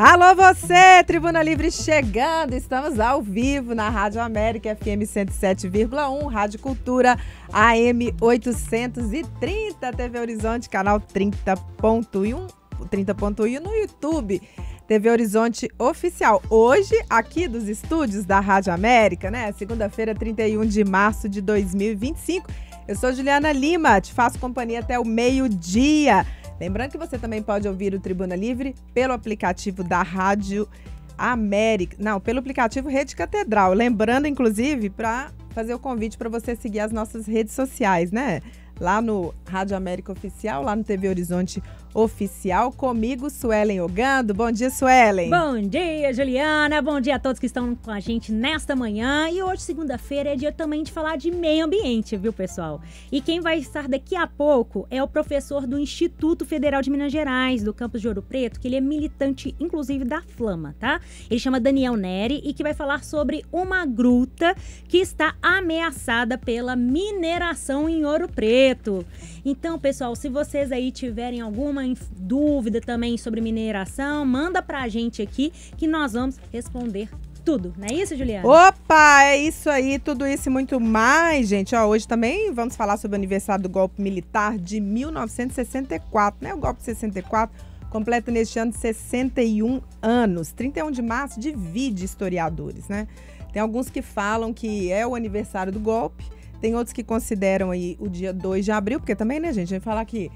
Alô você, Tribuna Livre chegando, estamos ao vivo na Rádio América FM 107,1, Rádio Cultura AM 830, TV Horizonte, canal 30.1 no YouTube, TV Horizonte Oficial. Hoje, aqui dos estúdios da Rádio América, né? Segunda-feira, 31 de março de 2025. Eu sou Juliana Lima, te faço companhia até o meio-dia. Lembrando que você também pode ouvir o Tribuna Livre pelo aplicativo da Rádio América. Não, pelo aplicativo Rede Catedral. Lembrando, inclusive, para fazer o convite para você seguir as nossas redes sociais, né? Lá no Rádio América Oficial, lá no TV Horizonte Oficial, comigo, Suelen Ogando. Bom dia, Suelen. Bom dia, Juliana. Bom dia a todos que estão com a gente nesta manhã. E hoje, segunda-feira, é dia também de falar de meio ambiente, viu, pessoal? E quem vai estar daqui a pouco é o professor do Instituto Federal de Minas Gerais, do campus de Ouro Preto, que ele é militante, inclusive, da Flama, tá? Ele chama Daniel Neri e que vai falar sobre uma gruta que está ameaçada pela mineração em Ouro Preto. Então, pessoal, se vocês aí tiverem alguma dúvida também sobre mineração, manda pra gente aqui que nós vamos responder tudo. Não é isso, Juliana? Opa, é isso aí, tudo isso e muito mais, gente. Ó, hoje também vamos falar sobre o aniversário do golpe militar de 1964, né? O golpe de 64 completa neste ano 61 anos. 31 de março, divide historiadores, né? Tem alguns que falam que é o aniversário do golpe. Tem outros que consideram aí o dia 2 de abril, porque também, né, gente, a gente vai falar que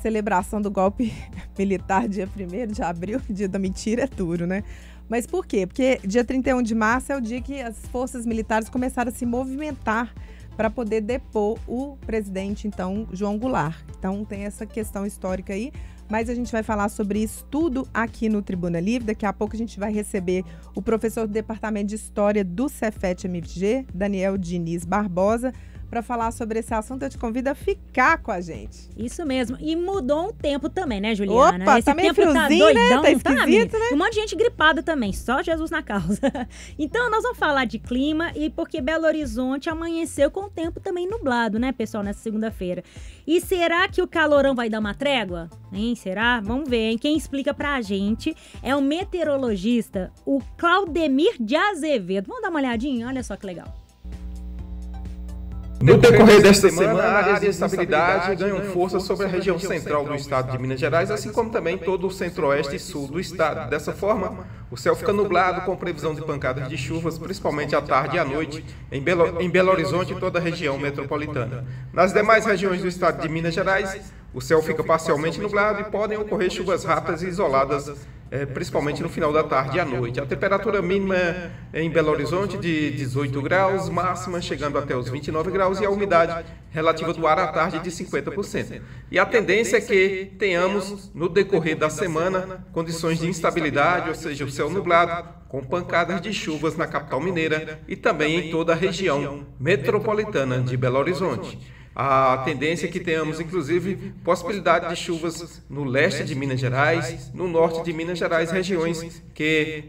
celebração do golpe militar dia 1º de abril, dia da mentira, é duro, né? Mas por quê? Porque dia 31 de março é o dia que as forças militares começaram a se movimentar para poder depor o presidente, então, João Goulart. Então, tem essa questão histórica aí, mas a gente vai falar sobre isso tudo aqui no Tribuna Livre. Daqui a pouco a gente vai receber o professor do Departamento de História do Cefet-MFG, Daniel Diniz Barbosa, para falar sobre esse assunto. Eu te convido a ficar com a gente. Isso mesmo. E mudou um tempo também, né, Juliana? Opa, esse tá meio tempo friozinho, tá doidão, né? Tá esquisito, né? Um monte de gente gripada também, só Jesus na causa. Então, nós vamos falar de clima e porque Belo Horizonte amanheceu com o tempo também nublado, né, pessoal, nessa segunda-feira. E será que o calorão vai dar uma trégua? Hein, será? Vamos ver, hein? Quem explica pra gente é o meteorologista, o Claudemir de Azevedo. Vamos dar uma olhadinha? Olha só que legal. No decorrer desta semana, áreas de instabilidade ganham força sobre a região central do estado de Minas Gerais, assim como também todo o centro-oeste e sul do estado. Dessa forma, o céu fica nublado com previsão de pancadas de chuvas, principalmente à tarde e à noite, em Belo Horizonte e toda a região metropolitana. Nas demais regiões do estado de Minas Gerais, o céu fica parcialmente nublado e podem ocorrer chuvas rápidas e isoladas, principalmente no final da tarde e à noite. A temperatura mínima em Belo Horizonte de 18 graus, máxima chegando até os 29 graus e a umidade relativa do ar à tarde de 50%. E a tendência é que tenhamos, no decorrer da semana, condições de instabilidade, ou seja, o céu nublado, com pancadas de chuvas na capital mineira e também em toda a região metropolitana de Belo Horizonte. A tendência é que tenhamos, inclusive, possibilidade de chuvas no leste de Minas Gerais, no norte de Minas Gerais, regiões que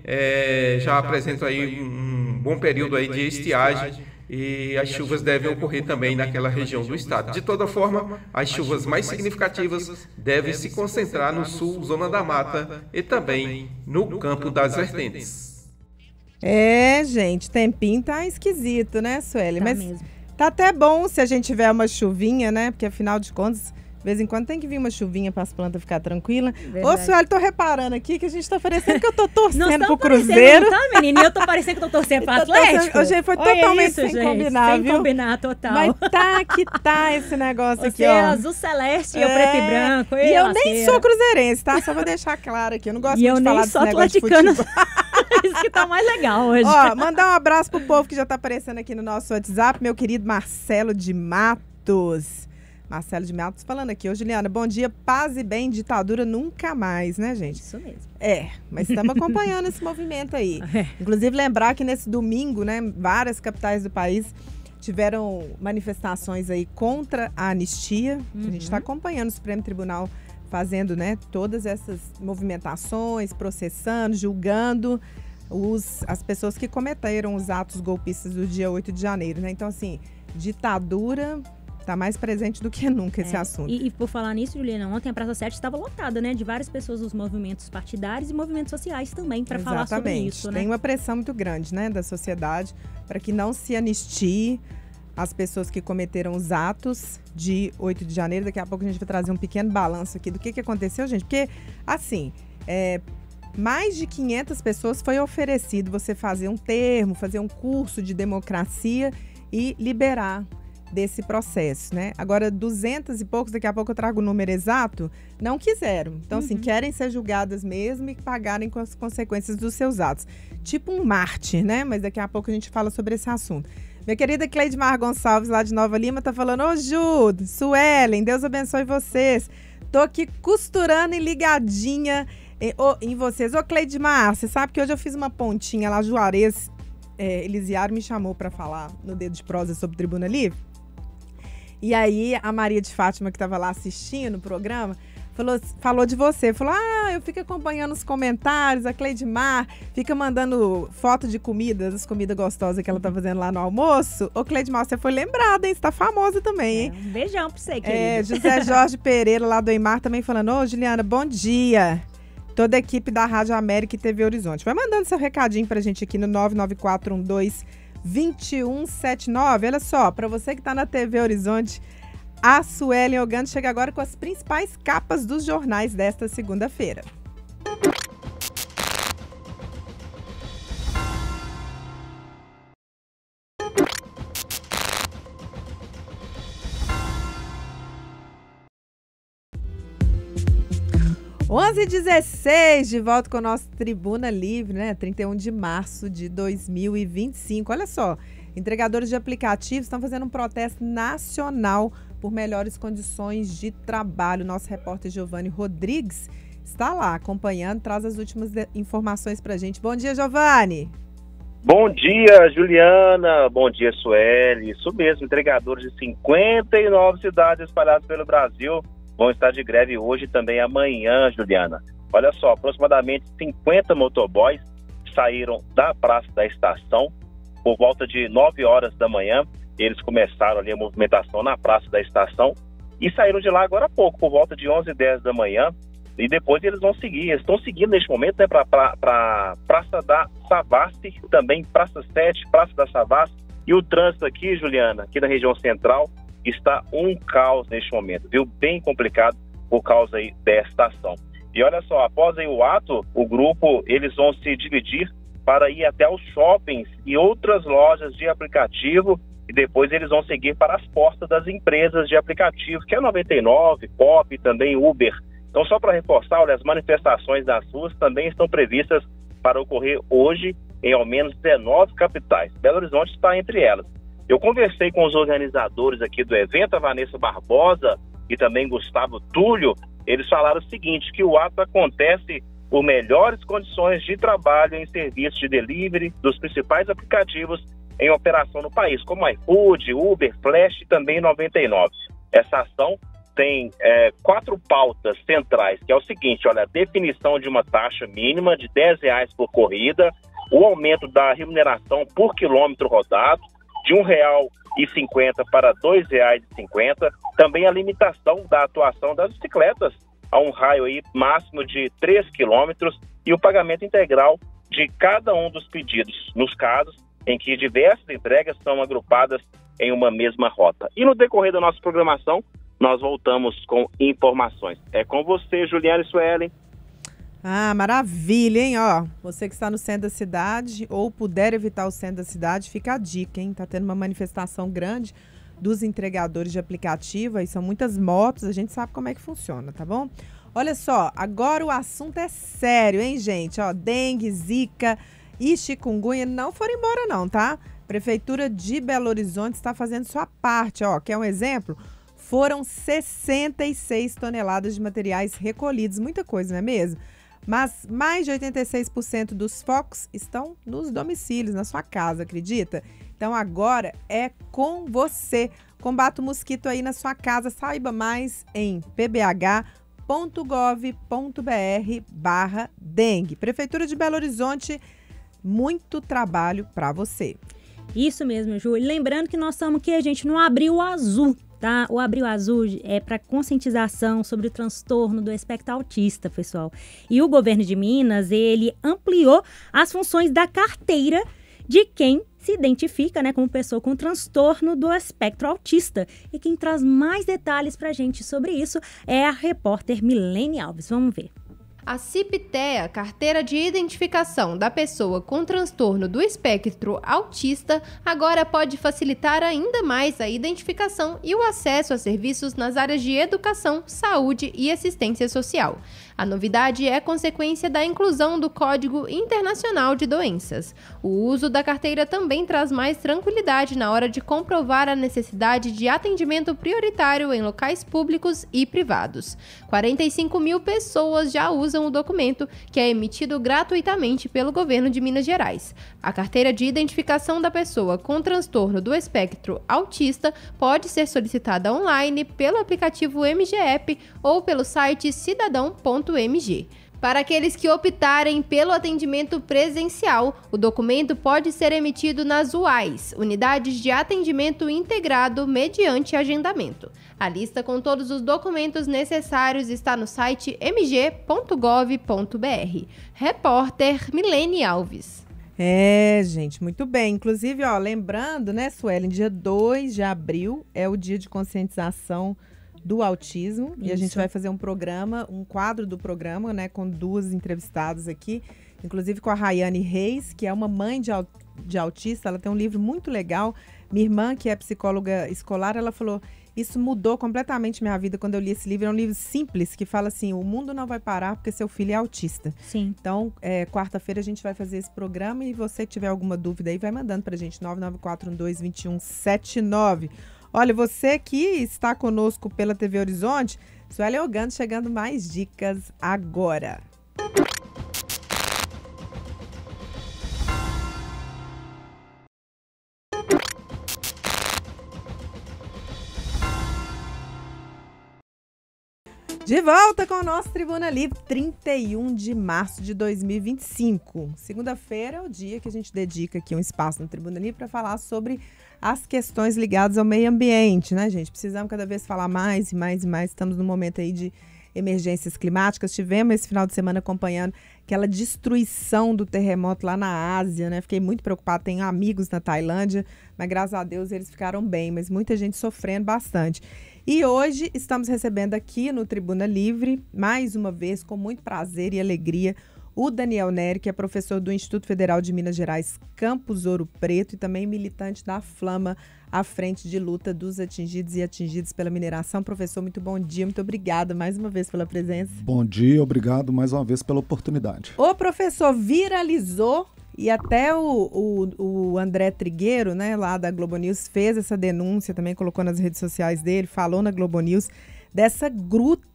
já apresentam aí um bom período aí de estiagem e as chuvas devem ocorrer também naquela região do estado. De toda forma, as chuvas mais significativas devem se concentrar no sul, zona da mata e também no campo das vertentes. Gente, tempinho tá esquisito, né, Sueli? Tá Mas mesmo. Tá até bom se a gente tiver uma chuvinha, né? Porque afinal de contas, de vez em quando tem que vir uma chuvinha para as plantas ficar tranquilas. Ô, Sueli, tô reparando aqui que a gente tá parecendo que eu tô torcendo pro Cruzeiro. Não tá, menina? E eu tô parecendo que eu tô torcendo pro Atlético. Hoje foi totalmente isso, sem gente, combinar, sem viu? combinar, total. Mas tá que tá esse negócio aqui, Você ó. é azul celeste e eu preto e branco. E eu nem sou cruzeirense, tá? Só vou deixar claro aqui. Eu não gosto muito de falar desse negócio de futebol. Isso que tá mais legal hoje. Ó, mandar um abraço pro povo que já tá aparecendo aqui no nosso WhatsApp, meu querido Marcelo de Matos. Marcelo de Matos falando aqui. Ô, Juliana, bom dia, paz e bem, ditadura nunca mais, né, gente? Isso mesmo. Mas estamos acompanhando esse movimento aí. Inclusive, lembrar que nesse domingo, né, várias capitais do país tiveram manifestações aí contra a anistia. A gente está acompanhando o Supremo Tribunal fazendo, né, todas essas movimentações, processando, julgando as pessoas que cometeram os atos golpistas do dia 8 de janeiro, né? Então, assim, ditadura Tá mais presente do que nunca esse assunto. E por falar nisso, Juliana, ontem a Praça 7 estava lotada, né? De várias pessoas dos movimentos partidários e movimentos sociais também, para falar sobre isso, né? Tem uma pressão muito grande, né, da sociedade para que não se anistie as pessoas que cometeram os atos de 8 de janeiro. Daqui a pouco a gente vai trazer um pequeno balanço aqui do que aconteceu, gente. Porque, assim, mais de 500 pessoas foi oferecido você fazer um termo, fazer um curso de democracia e liberar desse processo, né? Agora, 200 e poucos, daqui a pouco eu trago o número exato, não quiseram. Então, assim, querem ser julgadas mesmo e pagarem com as consequências dos seus atos. Tipo um mártir, né? Mas daqui a pouco a gente fala sobre esse assunto. Minha querida Cleidmar Gonçalves, lá de Nova Lima, tá falando: ô Ju, Suelen, Deus abençoe vocês. Tô aqui costurando e ligadinha em vocês. Ô Cleidmar, você sabe que hoje eu fiz uma pontinha lá, Juarez Elisiário me chamou para falar no Dedo de Prosa sobre Tribuna Livre. E aí, a Maria de Fátima, que estava lá assistindo o programa, falou de você. Falou, eu fico acompanhando os comentários, a Cleidmar fica mandando foto de comidas, as comidas gostosas que ela tá fazendo lá no almoço. Ô, Cleidmar, você foi lembrada, hein? Você tá famosa também, hein? Um beijão pra você, querida. José Jorge Pereira, lá do Eimar, também falando, ô, Juliana, bom dia. Toda a equipe da Rádio América e TV Horizonte. Vai mandando seu recadinho pra gente aqui no 99412-2179. Olha só, para você que está na TV Horizonte, a Suelen Ogando chega agora com as principais capas dos jornais desta segunda-feira. Onze 16 de volta com a nossa Tribuna Livre, né? 31 de março de 2025. Olha só, entregadores de aplicativos estão fazendo um protesto nacional por melhores condições de trabalho. Nosso repórter Giovanni Rodrigues está lá acompanhando, traz as últimas informações para a gente. Bom dia, Giovanni. Bom dia, Juliana. Bom dia, Sueli. Isso mesmo, entregadores de 59 cidades espalhadas pelo Brasil vão estar de greve hoje e também amanhã, Juliana. Olha só, aproximadamente 50 motoboys saíram da Praça da Estação por volta de 9 horas da manhã. Eles começaram ali a movimentação na Praça da Estação e saíram de lá agora há pouco, por volta de 11h10 da manhã. E depois eles vão seguir. Eles estão seguindo neste momento, né, para Praça da Savassi, também Praça 7, Praça da Savassi. E o trânsito aqui, Juliana, aqui na região central, está um caos neste momento, viu? Bem complicado por causa aí desta ação. E olha só, após aí o ato, o grupo, eles vão se dividir para ir até os shoppings e outras lojas de aplicativo e depois eles vão seguir para as portas das empresas de aplicativo, que é 99, Pop, também Uber. Então, só para reforçar, olha, as manifestações das ruas também estão previstas para ocorrer hoje em ao menos 19 capitais. Belo Horizonte está entre elas. Eu conversei com os organizadores aqui do evento, a Vanessa Barbosa e também Gustavo Túlio. Eles falaram o seguinte, que o ato acontece por melhores condições de trabalho em serviços de delivery dos principais aplicativos em operação no país, como iFood, Uber, Flash e também 99. Essa ação tem 4 pautas centrais, que é o seguinte, olha, a definição de uma taxa mínima de R$10 por corrida, o aumento da remuneração por quilômetro rodado, de R$1,50 para R$2,50, também a limitação da atuação das bicicletas a um raio aí máximo de 3 quilômetros e o pagamento integral de cada um dos pedidos, nos casos em que diversas entregas são agrupadas em uma mesma rota. E no decorrer da nossa programação, nós voltamos com informações. É com você, Juliana e Suelen. Maravilha, hein? Ó, você que está no centro da cidade ou puder evitar o centro da cidade, fica a dica, hein? Tá tendo uma manifestação grande dos entregadores de aplicativo, aí são muitas motos, a gente sabe como é que funciona, tá bom? Olha só, agora o assunto é sério, hein, gente? Ó, dengue, zika e chikungunya não foram embora não, tá? Prefeitura de Belo Horizonte está fazendo sua parte, ó, quer um exemplo? Foram 66 toneladas de materiais recolhidos, muita coisa, não é mesmo? Mas mais de 86% dos focos estão nos domicílios, na sua casa, acredita? Então agora é com você. Combata o mosquito aí na sua casa. Saiba mais em pbh.gov.br/dengue. Prefeitura de Belo Horizonte, muito trabalho para você. Isso mesmo, Ju. E lembrando que nós estamos aqui, gente, no Abril Azul. tá? O Abril Azul é para conscientização sobre o transtorno do espectro autista, pessoal. E o governo de Minas, ele ampliou as funções da carteira de quem se identifica, né, como pessoa com transtorno do espectro autista. E quem traz mais detalhes pra gente sobre isso é a repórter Milene Alves. Vamos ver. A CIP-TEA, Carteira de Identificação da Pessoa com Transtorno do Espectro Autista, agora pode facilitar ainda mais a identificação e o acesso a serviços nas áreas de educação, saúde e assistência social. A novidade é consequência da inclusão do Código Internacional de Doenças. O uso da carteira também traz mais tranquilidade na hora de comprovar a necessidade de atendimento prioritário em locais públicos e privados. 45 mil pessoas já usam o documento, que é emitido gratuitamente pelo governo de Minas Gerais. A carteira de identificação da pessoa com transtorno do espectro autista pode ser solicitada online pelo aplicativo MGEP ou pelo site cidadão.mg. Para aqueles que optarem pelo atendimento presencial, o documento pode ser emitido nas UAIs, Unidades de Atendimento Integrado mediante agendamento. A lista com todos os documentos necessários está no site mg.gov.br. Repórter Milene Alves. Gente, muito bem. Inclusive, lembrando, né, Suelen, dia 2 de abril é o dia de conscientização do autismo. Isso. E a gente vai fazer um quadro do programa, né, com 2 entrevistadas aqui, inclusive com a Rayane Reis, que é uma mãe de autista. Ela tem um livro muito legal. Minha irmã, que é psicóloga escolar, ela falou: isso mudou completamente minha vida quando eu li esse livro. É um livro simples, que fala assim: o mundo não vai parar porque seu filho é autista. Sim. Então, quarta-feira a gente vai fazer esse programa, e você que tiver alguma dúvida aí, vai mandando pra gente, 994122179. Olha, você que está conosco pela TV Horizonte, Sueli Ogando chegando mais dicas agora. De volta com o nosso Tribuna Livre, 31 de março de 2025. Segunda-feira é o dia que a gente dedica aqui um espaço no Tribuna Livre para falar sobre as questões ligadas ao meio ambiente, né, gente? Precisamos cada vez falar mais e mais e mais. Estamos num momento aí de emergências climáticas. Tivemos esse final de semana acompanhando aquela destruição do terremoto lá na Ásia, né? Fiquei muito preocupada. Tenho amigos na Tailândia, mas graças a Deus eles ficaram bem, mas muita gente sofrendo bastante. E hoje estamos recebendo aqui no Tribuna Livre, mais uma vez, com muito prazer e alegria, o Daniel Neri, que é professor do Instituto Federal de Minas Gerais, Campus Ouro Preto, e também militante da Flama, à frente de luta dos atingidos e atingidas pela mineração. Professor, muito bom dia, muito obrigada mais uma vez pela presença. Bom dia, obrigado mais uma vez pela oportunidade. O professor viralizou, e até o André Trigueiro, né, lá da Globo News, fez essa denúncia, também colocou nas redes sociais dele, falou na Globo News, dessa gruta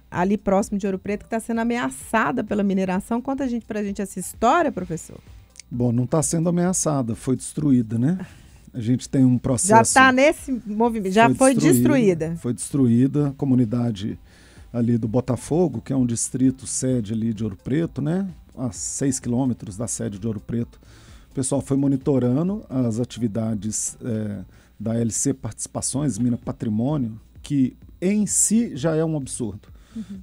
ali próximo de Ouro Preto que está sendo ameaçada pela mineração. Conta pra gente essa história, professor. Bom, não está sendo ameaçada, foi destruída, né? A gente tem um processo... Já está nesse movimento, já foi destruída. Foi destruída, a comunidade ali do Botafogo, que é um distrito sede ali de Ouro Preto, né? A 6 quilômetros da sede de Ouro Preto. O pessoal foi monitorando as atividades da LC Participações, Mina Patrimônio, que em si já é um absurdo.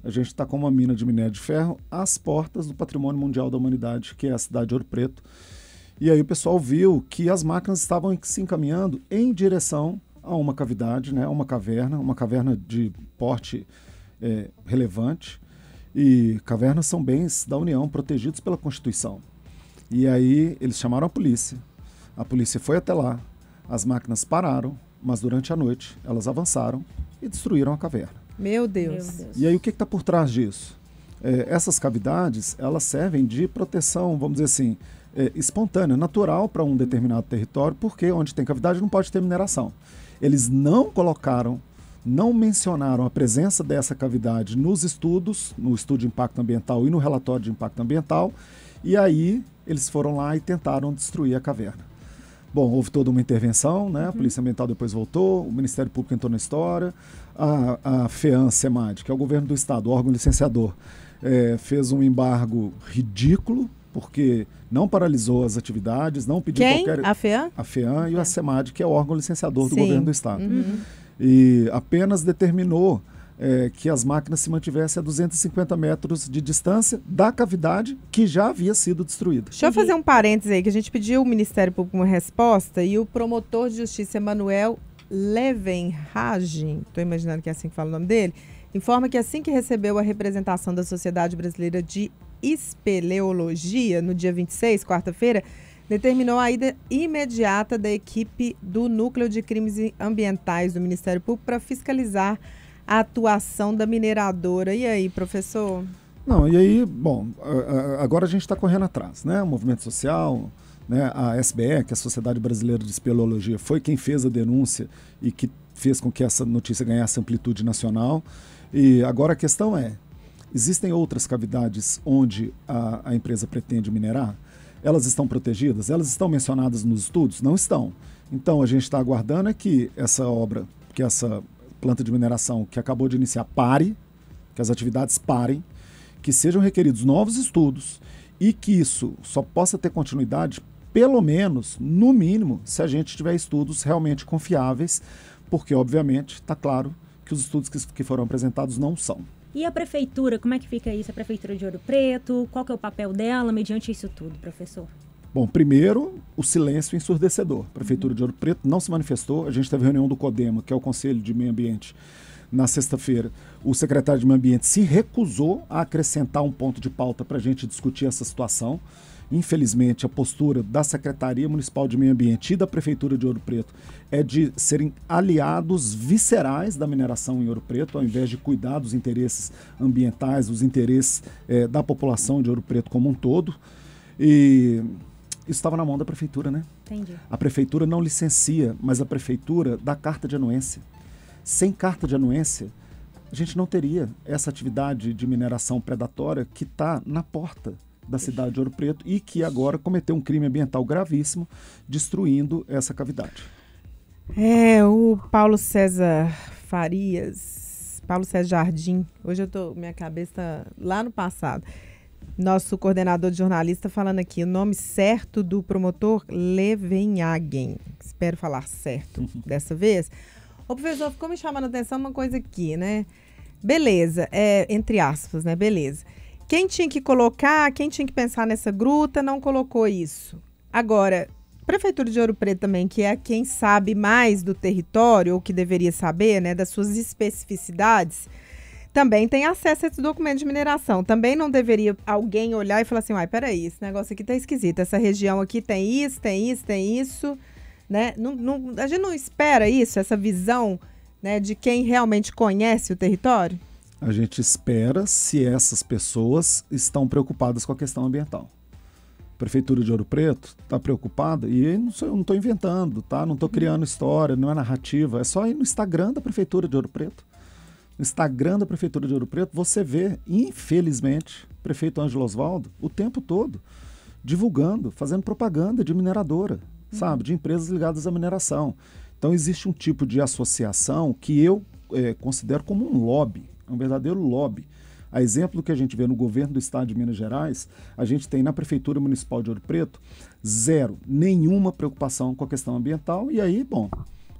A gente está com uma mina de minério de ferro às portas do Patrimônio Mundial da Humanidade, que é a cidade de Ouro Preto. E aí o pessoal viu que as máquinas estavam se encaminhando em direção a uma cavidade, né, uma caverna de porte relevante. E cavernas são bens da União, protegidos pela Constituição. E aí eles chamaram a polícia foi até lá, as máquinas pararam, mas durante a noite elas avançaram e destruíram a caverna. Meu Deus. E aí o que está por trás disso? Essas cavidades, elas servem de proteção, vamos dizer assim, espontânea, natural para um determinado território, porque onde tem cavidade não pode ter mineração. Eles não mencionaram a presença dessa cavidade nos estudos, no estudo de impacto ambiental e no relatório de impacto ambiental, e aí eles foram lá e tentaram destruir a caverna. Bom, houve toda uma intervenção, né? A Polícia Ambiental depois voltou, o Ministério Público entrou na história, a FEAM-SEMAD, que é o governo do estado, o órgão licenciador, fez um embargo ridículo, porque não paralisou as atividades, não pediu qualquer... A FEAM? A FEAM e a SEMAD, que é o órgão licenciador do governo do estado. e apenas determinou que as máquinas se mantivessem a 250 metros de distância da cavidade que já havia sido destruída. Deixa eu fazer um parênteses aí, que a gente pediu ao Ministério Público uma resposta e o promotor de justiça Emanuel Levenhagen, estou imaginando que é assim que fala o nome dele, informa que assim que recebeu a representação da Sociedade Brasileira de Espeleologia, no dia 26, quarta-feira, determinou a ida imediata da equipe do Núcleo de Crimes Ambientais do Ministério Público para fiscalizar a atuação da mineradora. E aí, professor? Não, e aí, bom, agora a gente está correndo atrás, né? O movimento social, né? A SBE, que é a Sociedade Brasileira de Espeleologia, foi quem fez a denúncia e que fez com que essa notícia ganhasse amplitude nacional. E agora a questão é, existem outras cavidades onde a empresa pretende minerar? Elas estão protegidas? Elas estão mencionadas nos estudos? Não estão. Então a gente está aguardando que essa obra, que essa planta de mineração que acabou de iniciar pare, que as atividades parem, que sejam requeridos novos estudos e que isso só possa ter continuidade, pelo menos, no mínimo, se a gente tiver estudos realmente confiáveis, porque, obviamente, está claro que os estudos que foram apresentados não são. E a prefeitura, como é que fica isso? A prefeitura de Ouro Preto, qual que é o papel dela mediante isso tudo, professor? Bom, primeiro, o silêncio ensurdecedor. A Prefeitura de Ouro Preto não se manifestou. A gente teve reunião do CODEMA, que é o Conselho de Meio Ambiente, na sexta-feira. O secretário de Meio Ambiente se recusou a acrescentar um ponto de pauta para a gente discutir essa situação. Infelizmente, a postura da Secretaria Municipal de Meio Ambiente e da Prefeitura de Ouro Preto é de serem aliados viscerais da mineração em Ouro Preto, ao invés de cuidar dos interesses ambientais, os interesses da população de Ouro Preto como um todo. E isso estava na mão da prefeitura, né? Entendi. A prefeitura não licencia, mas a prefeitura dá carta de anuência. Sem carta de anuência, a gente não teria essa atividade de mineração predatória que está na porta da cidade de Ouro Preto e que agora cometeu um crime ambiental gravíssimo, destruindo essa cavidade. O Paulo César Farias, Paulo César Jardim, hoje minha cabeça tá lá no passado. Nosso coordenador de jornalista falando aqui, o nome certo do promotor Levenhagen. Espero falar certo dessa vez. O professor ficou me chamando a atenção uma coisa aqui, né? Beleza, entre aspas, né? Beleza. Quem tinha que colocar, quem tinha que pensar nessa gruta, não colocou isso. Agora, Prefeitura de Ouro Preto também, que é quem sabe mais do território, ou que deveria saber, né? Das suas especificidades, também tem acesso a esse documento de mineração. Também não deveria alguém olhar e falar assim, peraí, esse negócio aqui tá esquisito, essa região aqui tem isso, né? A gente não espera isso, essa visão, né, de quem realmente conhece o território? A gente espera se essas pessoas estão preocupadas com a questão ambiental. A Prefeitura de Ouro Preto está preocupada, e eu não estou inventando, tá? Não estou criando história, não é narrativa, é só ir no Instagram da Prefeitura de Ouro Preto. No Instagram da Prefeitura de Ouro Preto, você vê, infelizmente, o prefeito Ângelo Osvaldo, o tempo todo, divulgando, fazendo propaganda de mineradora, sabe? De empresas ligadas à mineração. Então, existe um tipo de associação que eu considero como um lobby, um verdadeiro lobby. A exemplo do que a gente vê no governo do estado de Minas Gerais, a gente tem na Prefeitura Municipal de Ouro Preto nenhuma preocupação com a questão ambiental. E aí, bom,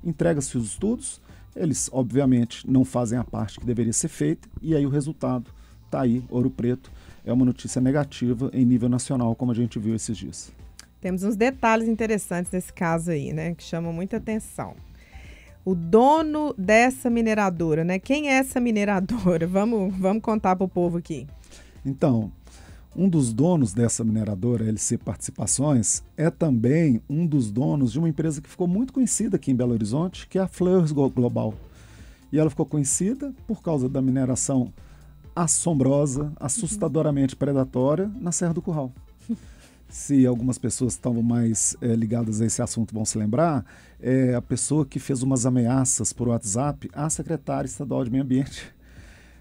entrega-se os estudos, eles, obviamente, não fazem a parte que deveria ser feita, e aí o resultado está aí, Ouro Preto. É uma notícia negativa em nível nacional, como a gente viu esses dias. Temos uns detalhes interessantes nesse caso aí, né, que chamam muita atenção. O dono dessa mineradora, né? Quem é essa mineradora? Vamos contar para o povo aqui. Então, um dos donos dessa mineradora, LC Participações, é também um dos donos de uma empresa que ficou muito conhecida aqui em Belo Horizonte, que é a Fleurs Global. E ela ficou conhecida por causa da mineração assombrosa, assustadoramente predatória na Serra do Curral. Se algumas pessoas que estavam mais ligadas a esse assunto vão se lembrar, é a pessoa que fez umas ameaças por WhatsApp à secretária estadual de Meio Ambiente,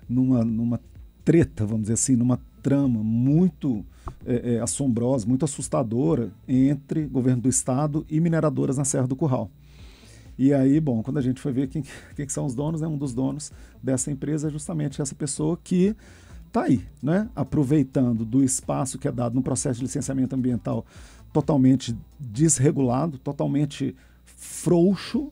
numa treta, vamos dizer assim, numa trama muito assombrosa, muito assustadora entre governo do estado e mineradoras na Serra do Curral. E aí, bom, quando a gente foi ver quem são os donos, né, um dos donos dessa empresa é justamente essa pessoa que está aí, né, aproveitando do espaço que é dado no processo de licenciamento ambiental totalmente desregulado, totalmente frouxo,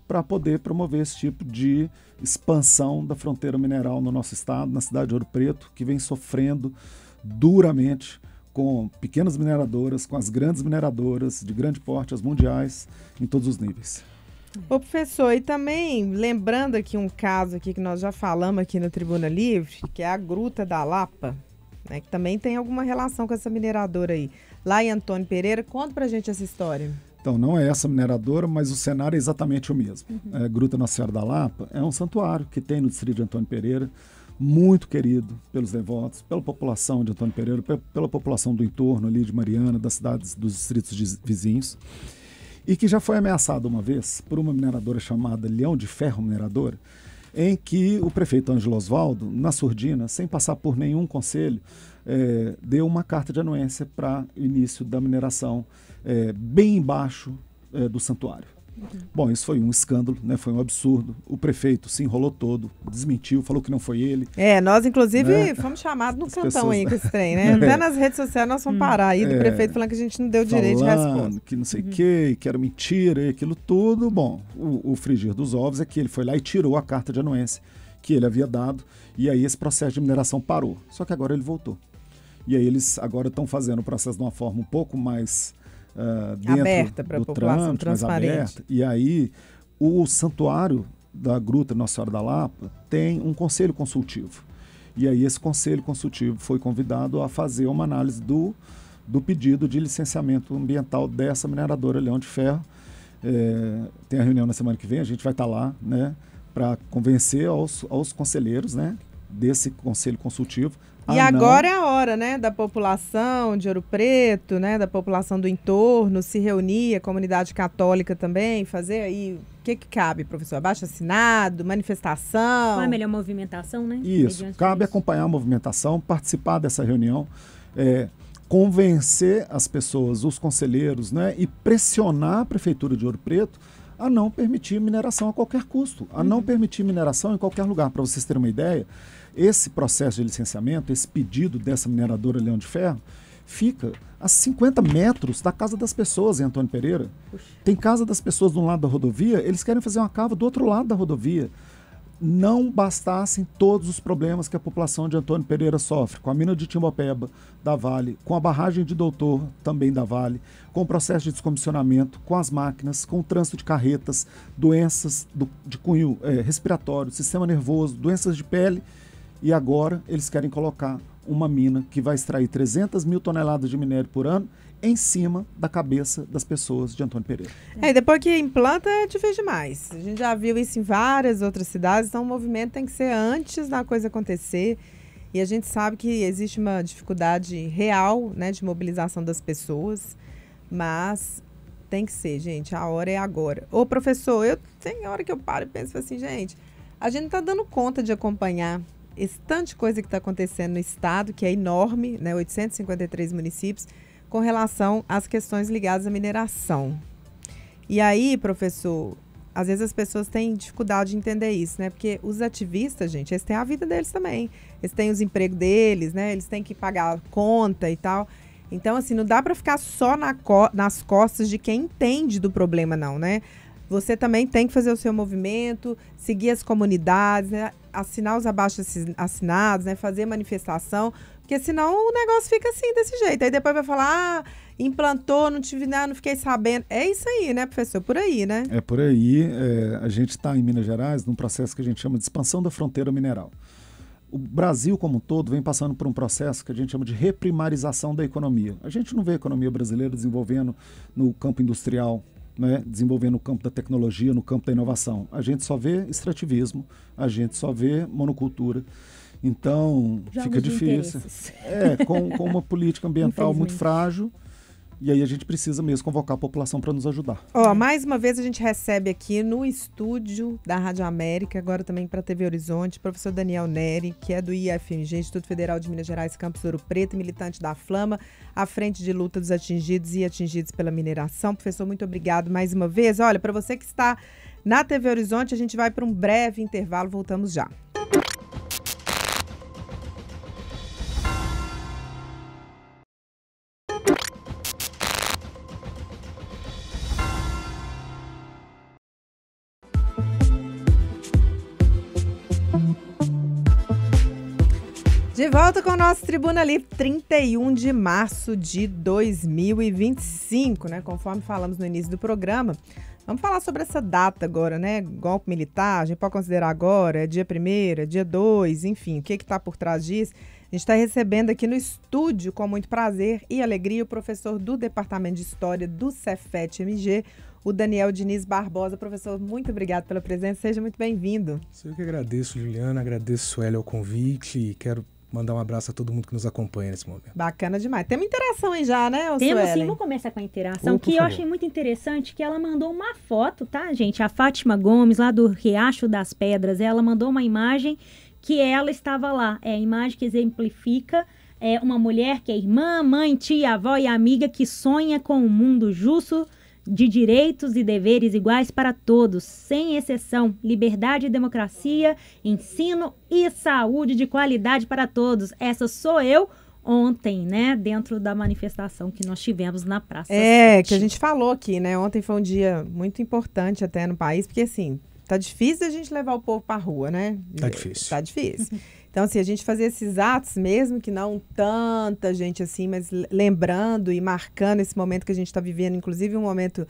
para poder promover esse tipo de expansão da fronteira mineral no nosso estado, na cidade de Ouro Preto, que vem sofrendo duramente com pequenas mineradoras, com as grandes mineradoras de grande porte, as mundiais, em todos os níveis. Ô, professor, e também lembrando aqui um caso aqui que nós já falamos aqui no Tribuna Livre, que é a Gruta da Lapa, né, que também tem alguma relação com essa mineradora aí. Lá em Antônio Pereira, conta pra gente essa história. Então, não é essa mineradora, mas o cenário é exatamente o mesmo. A Gruta Nossa Senhora da Lapa é um santuário que tem no distrito de Antônio Pereira, muito querido pelos devotos, pela população de Antônio Pereira, pela população do entorno ali de Mariana, das cidades, dos distritos vizinhos, e que já foi ameaçado uma vez por uma mineradora chamada Leão de Ferro Mineradora, em que o prefeito Ângelo Osvaldo, na surdina, sem passar por nenhum conselho, deu uma carta de anuência para o início da mineração bem embaixo do santuário. Bom, isso foi um escândalo, né? Foi um absurdo. O prefeito se enrolou todo, desmentiu, falou que não foi ele. Nós, inclusive, fomos chamados no cantão aí com esse trem, né? Até nas redes sociais nós fomos parar aí do prefeito falando que a gente não deu direito de resposta. Que não sei o que era mentira e aquilo tudo. Bom, o frigir dos ovos é que ele foi lá e tirou a carta de anuência que ele havia dado, e aí esse processo de mineração parou. Só que agora ele voltou. E aí eles agora estão fazendo o processo de uma forma um pouco mais dentro aberta para a população, transparente. Mais aberta. E aí o santuário da Gruta Nossa Senhora da Lapa tem um conselho consultivo. E aí esse conselho consultivo foi convidado a fazer uma análise do pedido de licenciamento ambiental dessa mineradora Leão de Ferro. Tem a reunião na semana que vem, a gente vai estar lá, né, para convencer aos conselheiros, né, desse conselho consultivo. E agora é a hora, né, da população de Ouro Preto, né, da população do entorno, se reunir, a comunidade católica também, fazer aí, o que cabe, professor? Abaixo-assinado, manifestação? Qual é a melhor movimentação, né? Isso, cabe acompanhar a movimentação, participar dessa reunião, convencer as pessoas, os conselheiros, né, e pressionar a Prefeitura de Ouro Preto a não permitir mineração a qualquer custo, a não permitir mineração em qualquer lugar. Para vocês terem uma ideia, esse processo de licenciamento, esse pedido dessa mineradora Leão de Ferro, fica a 50 metros da casa das pessoas em Antônio Pereira. Puxa. Tem casa das pessoas de um lado da rodovia, eles querem fazer uma cava do outro lado da rodovia. Não bastassem todos os problemas que a população de Antônio Pereira sofre, com a mina de Timbopeba da Vale, com a barragem de Doutor, também da Vale, com o processo de descomissionamento, com as máquinas, com o trânsito de carretas, doenças de cunho respiratório, sistema nervoso, doenças de pele. E agora eles querem colocar uma mina que vai extrair 300 mil toneladas de minério por ano em cima da cabeça das pessoas de Antônio Pereira. E depois que implanta é difícil demais. A gente já viu isso em várias outras cidades, então o movimento tem que ser antes da coisa acontecer. E a gente sabe que existe uma dificuldade real, né, de mobilização das pessoas, mas tem que ser, gente, a hora é agora. Ô, professor, tem hora que eu paro e penso assim, gente, a gente não está dando conta de acompanhar esse tanto de coisa que está acontecendo no estado, que é enorme, né, 853 municípios, com relação às questões ligadas à mineração. E aí, professor, às vezes as pessoas têm dificuldade de entender isso, né? Porque os ativistas, gente, eles têm a vida deles também. Eles têm os empregos deles, né? Eles têm que pagar conta e tal. Então, assim, não dá para ficar só nas costas de quem entende do problema, não, né? Você também tem que fazer o seu movimento, seguir as comunidades, né? Assinar os abaixo-assinados, né? Fazer manifestação, porque senão o negócio fica assim, desse jeito. Aí depois vai falar, implantou, não tive nada, não fiquei sabendo. É isso aí, né, professor? Por aí, né? É por aí. A gente está em Minas Gerais num processo que a gente chama de expansão da fronteira mineral. O Brasil como um todo vem passando por um processo que a gente chama de reprimarização da economia. A gente não vê a economia brasileira desenvolvendo no campo industrial, né, desenvolvendo no campo da tecnologia, no campo da inovação. A gente só vê extrativismo, a gente só vê monocultura. Então, fica difícil. Com uma política ambiental muito frágil. E aí a gente precisa mesmo convocar a população para nos ajudar. Mais uma vez a gente recebe aqui no estúdio da Rádio América, agora também para a TV Horizonte, o professor Daniel Neri, que é do IFMG, Instituto Federal de Minas Gerais, Campus Ouro Preto, militante da Flama, à frente de luta dos atingidos e atingidos pela mineração. Professor, muito obrigado mais uma vez. Olha, para você que está na TV Horizonte, a gente vai para um breve intervalo, voltamos já. De volta com o nosso Tribuna Livre, 31 de março de 2025, né? Conforme falamos no início do programa. Vamos falar sobre essa data agora, né? Golpe militar, a gente pode considerar agora, é dia 1º, é dia 2, enfim, o que está por trás disso? A gente está recebendo aqui no estúdio, com muito prazer e alegria, o professor do Departamento de História do Cefet-MG, o Daniel Diniz Barbosa. Professor, muito obrigado pela presença, seja muito bem-vindo. Eu que agradeço, Juliana, agradeço, Sueli, ao convite e quero mandar um abraço a todo mundo que nos acompanha nesse momento. Bacana demais. Tem uma interação aí já, né, Temos sim, vamos começar com a interação, que eu achei muito interessante, que ela mandou uma foto, tá, gente? A Fátima Gomes, lá do Riacho das Pedras, ela mandou uma imagem que ela estava lá. É a imagem que exemplifica uma mulher que é irmã, mãe, tia, avó e amiga que sonha com um mundo justo, de direitos e deveres iguais para todos, sem exceção, liberdade e democracia, ensino e saúde de qualidade para todos. Essa sou eu ontem, né, dentro da manifestação que nós tivemos na Praça 7. Que a gente falou aqui, né, ontem foi um dia muito importante até no país, porque assim, tá difícil a gente levar o povo pra rua, né? Tá difícil. Tá difícil. Então, assim, a gente fazer esses atos, mesmo que não tanta gente assim, mas lembrando e marcando esse momento que a gente está vivendo, inclusive um momento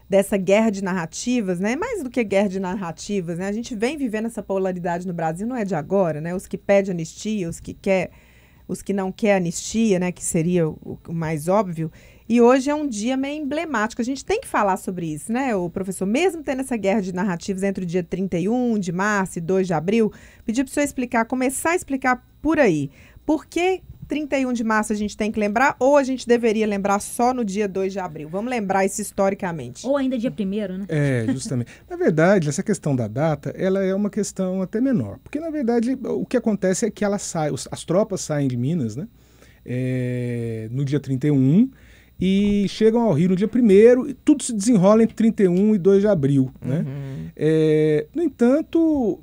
dessa guerra de narrativas, né? Mais do que guerra de narrativas, né? A gente vem vivendo essa polaridade no Brasil, não é de agora, né? Os que pedem anistia, os que não querem anistia, né? Que seria o mais óbvio. E hoje é um dia meio emblemático. A gente tem que falar sobre isso, né, o professor? Mesmo tendo essa guerra de narrativas entre o dia 31 de março e 2 de abril, pedir para o senhor explicar, começar a explicar por aí. Por que 31 de março a gente tem que lembrar, ou a gente deveria lembrar só no dia 2 de abril? Vamos lembrar isso historicamente. Ou ainda dia 1º, né? Justamente. Na verdade, essa questão da data, ela é uma questão até menor. Porque, na verdade, o que acontece é que ela sai, as tropas saem de Minas, né? No dia 31, e chegam ao Rio no dia 1º, e tudo se desenrola entre 31 e 2 de abril. Né? No entanto,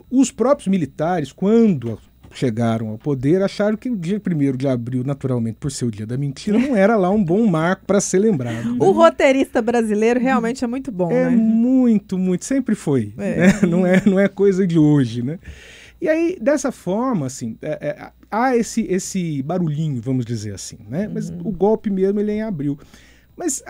os próprios militares, quando chegaram ao poder, acharam que o dia 1º de abril, naturalmente, por ser o dia da mentira, não era lá um bom marco para ser lembrado. Né? O roteirista brasileiro realmente é muito bom, né? Muito, sempre foi. Né? Não é coisa de hoje, né? E aí, dessa forma, assim, há esse barulhinho, vamos dizer assim, né? Mas o golpe mesmo, ele é em abril. Mas,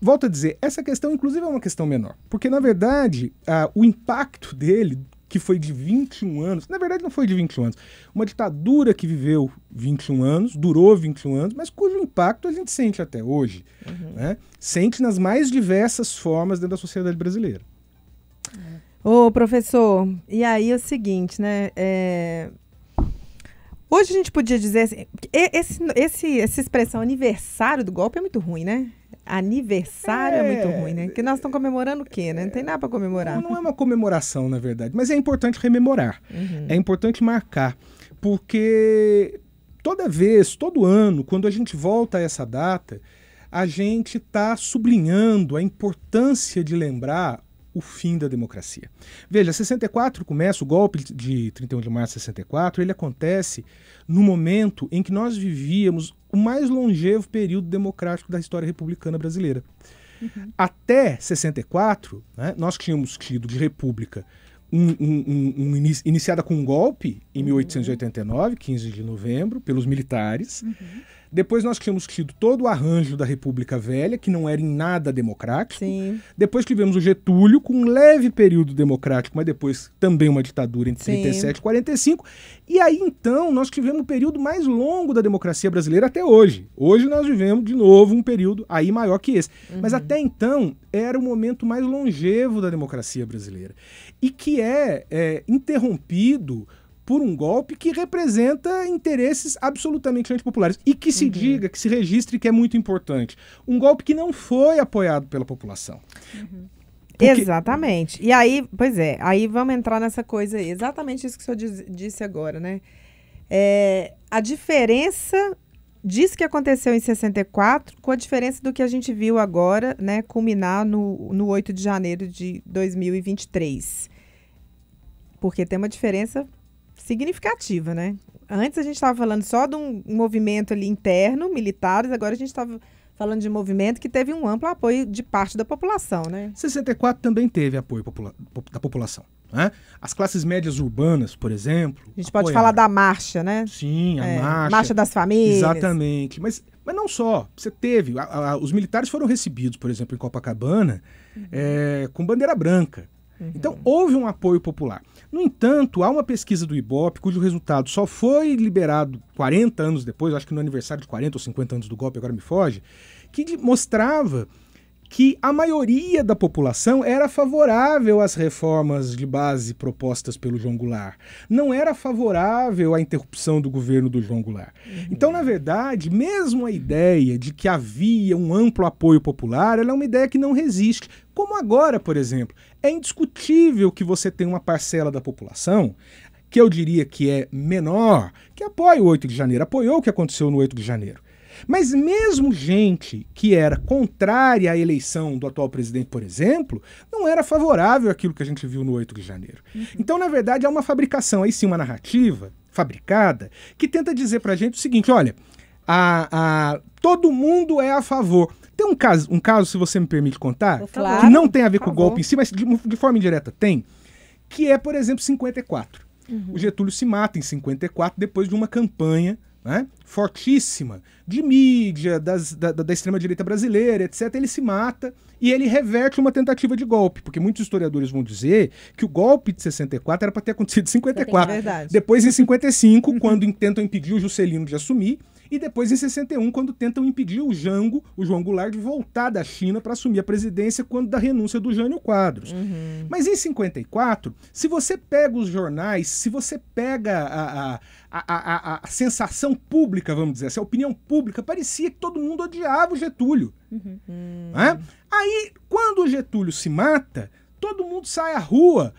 volto a dizer, essa questão, inclusive, é uma questão menor. Porque, na verdade, o impacto dele, que foi de 21 anos, na verdade não foi de 21 anos, uma ditadura que viveu 21 anos, durou 21 anos, mas cujo impacto a gente sente até hoje. Né? Sente nas mais diversas formas dentro da sociedade brasileira. Ô, professor, e aí é o seguinte, né? Hoje a gente podia dizer assim, essa expressão aniversário do golpe é muito ruim, né? Aniversário é muito ruim, né? Porque nós estamos comemorando o quê, né? Não tem nada para comemorar. Não é uma comemoração, na verdade, mas é importante rememorar. É importante marcar, porque toda vez, todo ano, quando a gente volta a essa data, a gente está sublinhando a importância de lembrar o fim da democracia. Veja, 64 começa, o golpe de 31 de março de 64, ele acontece no momento em que nós vivíamos o mais longevo período democrático da história republicana brasileira. Até 64, né, nós tínhamos tido de república iniciada com um golpe em 1889, 15 de novembro, pelos militares. Depois nós tínhamos tido todo o arranjo da República Velha, que não era em nada democrático. Sim. Depois tivemos o Getúlio, com um leve período democrático, mas depois também uma ditadura entre 37 e 45. E aí, então, nós tivemos o período mais longo da democracia brasileira até hoje. Hoje nós vivemos, de novo, um período aí maior que esse. Mas até então, era o momento mais longevo da democracia brasileira. E que é interrompido por um golpe que representa interesses absolutamente antipopulares. E que se diga, que se registre, que é muito importante. Um golpe que não foi apoiado pela população. Porque... Exatamente. E aí, pois é, aí vamos entrar nessa coisa aí. Exatamente isso que o senhor disse agora, né? A diferença disso que aconteceu em 64 com a diferença do que a gente viu agora, né, culminar no 8 de janeiro de 2023. Porque tem uma diferença significativa, né? Antes a gente estava falando só de um movimento ali interno, militares, agora a gente estava falando de movimento que teve um amplo apoio de parte da população, né? 64 também teve apoio da população. Né? As classes médias urbanas, por exemplo... A gente pode falar da marcha, né? Sim, a marcha. Marcha das famílias. Exatamente. Mas não só. Você teve... os militares foram recebidos, por exemplo, em Copacabana, com bandeira branca. Então, houve um apoio popular. No entanto, há uma pesquisa do Ibope, cujo resultado só foi liberado 40 anos depois, acho que no aniversário de 40 ou 50 anos do golpe, agora me foge, que mostrava que a maioria da população era favorável às reformas de base propostas pelo João Goulart. Não era favorável à interrupção do governo do João Goulart. Então, na verdade, mesmo a ideia de que havia um amplo apoio popular, ela é uma ideia que não resiste. Como agora, por exemplo, é indiscutível que você tem uma parcela da população, que eu diria que é menor, que apoia o 8 de janeiro, apoiou o que aconteceu no 8 de janeiro. Mas mesmo gente que era contrária à eleição do atual presidente, por exemplo, não era favorável àquilo que a gente viu no 8 de janeiro. Então, na verdade, há uma fabricação, aí sim, uma narrativa fabricada, que tenta dizer pra gente o seguinte, olha, todo mundo é a favor. Tem um caso, se você me permite contar, claro, que não tem a ver com o golpe em si, mas de forma indireta tem, que é, por exemplo, 54. O Getúlio se mata em 54 depois de uma campanha, né, fortíssima, de mídia, da extrema-direita brasileira, etc. Ele se mata e ele reverte uma tentativa de golpe, porque muitos historiadores vão dizer que o golpe de 64 era para ter acontecido em 54. Depois, em 55, quando tentam impedir o Juscelino de assumir, e depois em 61, quando tentam impedir o Jango, o João Goulart, de voltar da China para assumir a presidência quando da renúncia do Jânio Quadros. Mas em 54, se você pega os jornais, se você pega a sensação pública, vamos dizer assim, a opinião pública, parecia que todo mundo odiava o Getúlio. Aí, quando o Getúlio se mata, todo mundo sai à rua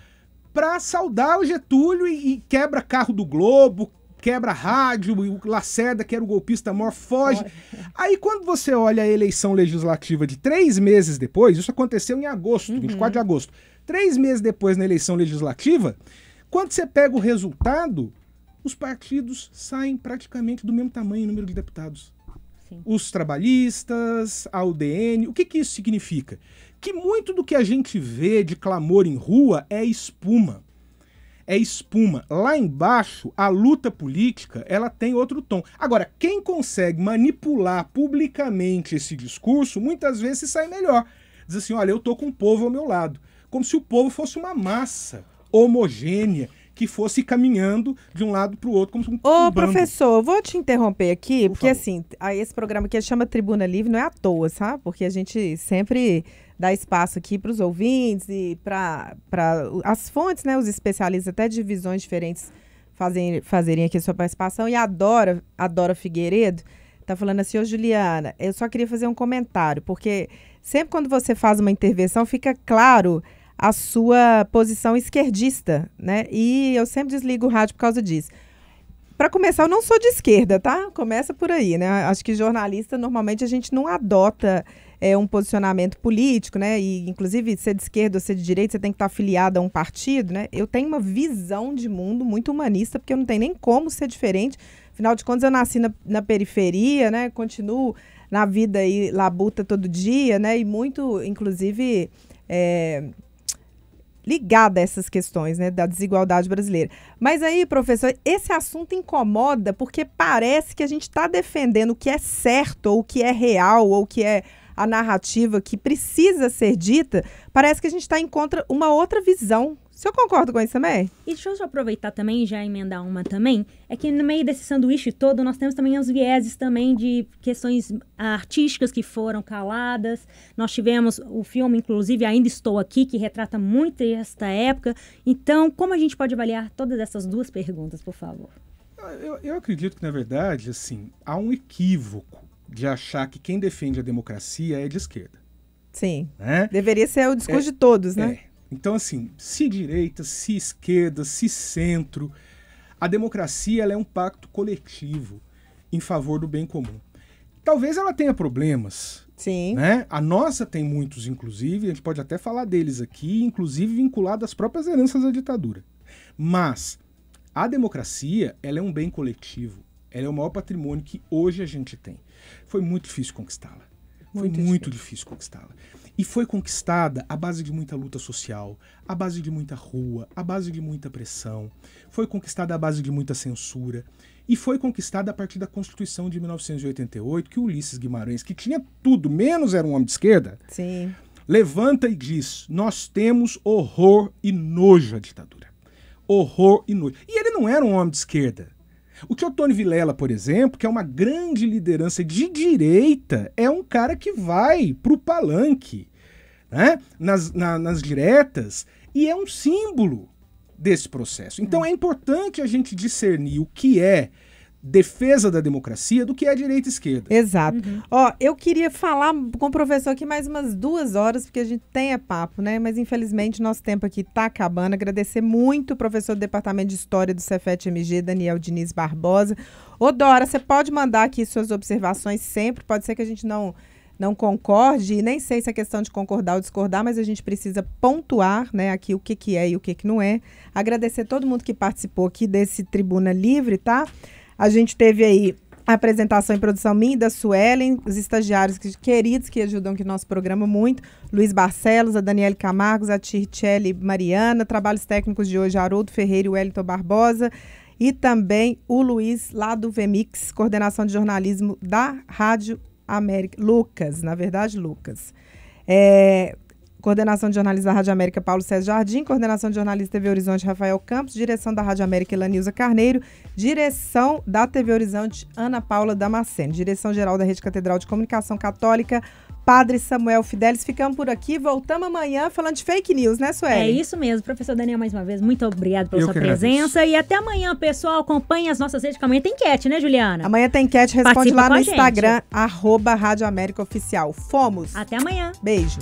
para saudar o Getúlio e quebra carro do Globo, quebra rádio, e o Lacerda, que era o golpista maior, foge. Aí quando você olha a eleição legislativa de 3 meses depois, isso aconteceu em agosto, 24 de agosto, 3 meses depois na eleição legislativa, quando você pega o resultado, os partidos saem praticamente do mesmo tamanho em número de deputados. Sim. Os trabalhistas, a UDN, o que isso significa? Que muito do que a gente vê de clamor em rua é espuma. É espuma. Lá embaixo, a luta política, ela tem outro tom. Agora, quem consegue manipular publicamente esse discurso, muitas vezes se sai melhor. Diz assim, olha, eu tô com o povo ao meu lado. Como se o povo fosse uma massa homogênea, que fosse caminhando de um lado para o outro, como se um bando. Professor, vou te interromper aqui, porque favor. assim, esse programa aqui chama Tribuna Livre, não é à toa, sabe? Porque a gente sempre dá espaço aqui para os ouvintes e para as fontes, né? Os especialistas até de visões diferentes fazerem aqui a sua participação. E a Dora Figueiredo tá falando assim, ô Juliana, eu só queria fazer um comentário, porque sempre quando você faz uma intervenção, fica claro a sua posição esquerdista, né? E eu sempre desligo o rádio por causa disso. Para começar, eu não sou de esquerda, tá? Começa por aí, né? Acho que jornalista, normalmente, a gente não adota um posicionamento político, né? E, inclusive, ser de esquerda ou ser de direita, você tem que estar afiliado a um partido, né? Eu tenho uma visão de mundo muito humanista, porque eu não tenho nem como ser diferente. Afinal de contas, eu nasci na periferia, né? Continuo na vida aí, labuta todo dia, né? E muito, inclusive... ligada a essas questões, né, da desigualdade brasileira. Mas aí, professor, esse assunto incomoda porque parece que a gente está defendendo o que é certo, ou o que é real, ou o que é a narrativa que precisa ser dita, parece que a gente está em contra uma outra visão. O senhor concorda com isso também? E deixa eu só aproveitar também e já emendar uma também, é que no meio desse sanduíche todo nós temos também os vieses também de questões artísticas que foram caladas. Nós tivemos o filme, inclusive, Ainda Estou Aqui, que retrata muito esta época. Então, como a gente pode avaliar todas essas duas perguntas, por favor? Eu acredito que, na verdade, assim, há um equívoco de achar que quem defende a democracia é de esquerda. Sim. Né? Deveria ser o discurso de todos, né? Então, assim, se direita, se esquerda, se centro, a democracia ela é um pacto coletivo em favor do bem comum. Talvez ela tenha problemas. Sim. Né? A nossa tem muitos, inclusive, a gente pode até falar deles aqui, inclusive vinculado às próprias heranças da ditadura. Mas a democracia ela é um bem coletivo. Ela é o maior patrimônio que hoje a gente tem. Foi muito difícil conquistá-la. Foi muito difícil conquistá-la. E foi conquistada à base de muita luta social, à base de muita rua, à base de muita pressão. Foi conquistada à base de muita censura. E foi conquistada a partir da Constituição de 1988, que o Ulisses Guimarães, que tinha tudo, menos era um homem de esquerda, Sim. levanta e diz: nós temos horror e nojo à ditadura. Horror e nojo. E ele não era um homem de esquerda. O Teotônio Vilela, por exemplo, que é uma grande liderança de direita, é um cara que vai pro palanque, né? nas diretas, e é um símbolo desse processo. Então é importante a gente discernir o que é defesa da democracia do que é direita e esquerda. Exato. Ó, eu queria falar com o professor aqui mais umas 2 horas, porque a gente tem papo, né? Mas infelizmente nosso tempo aqui tá acabando. Agradecer muito o professor do Departamento de História do Cefet-MG, Daniel Diniz Barbosa. Ô, Dora, você pode mandar aqui suas observações sempre, pode ser que a gente não concorde, e nem sei se é questão de concordar ou discordar, mas a gente precisa pontuar, né, aqui o que é e o que não é. Agradecer todo mundo que participou aqui desse Tribuna Livre, tá? A gente teve aí a apresentação e produção minha e da Suelen, os estagiários queridos que ajudam aqui no nosso programa muito, Luiz Barcelos, a Daniele Camargos, a Tircelli Mariana, trabalhos técnicos de hoje, Haroldo Ferreira e Wellington Barbosa, e também o Luiz, lá do VMix, coordenação de jornalismo da Rádio América, Lucas. Coordenação de jornalismo da Rádio América, Paulo César Jardim. Coordenação de jornalismo TV Horizonte, Rafael Campos. Direção da Rádio América, Elanilza Carneiro. Direção da TV Horizonte, Ana Paula Damasceno. Direção-geral da Rede Catedral de Comunicação Católica, Padre Samuel Fidelis. Ficamos por aqui. Voltamos amanhã falando de fake news, né, Sueli? É isso mesmo. Professor Daniel, mais uma vez, muito obrigado pela sua presença. E até amanhã, pessoal. Acompanhe as nossas redes, que amanhã tem enquete, né, Juliana? Amanhã tem enquete. Responde lá no Instagram, @Rádio América Oficial. Fomos. Até amanhã. Beijo.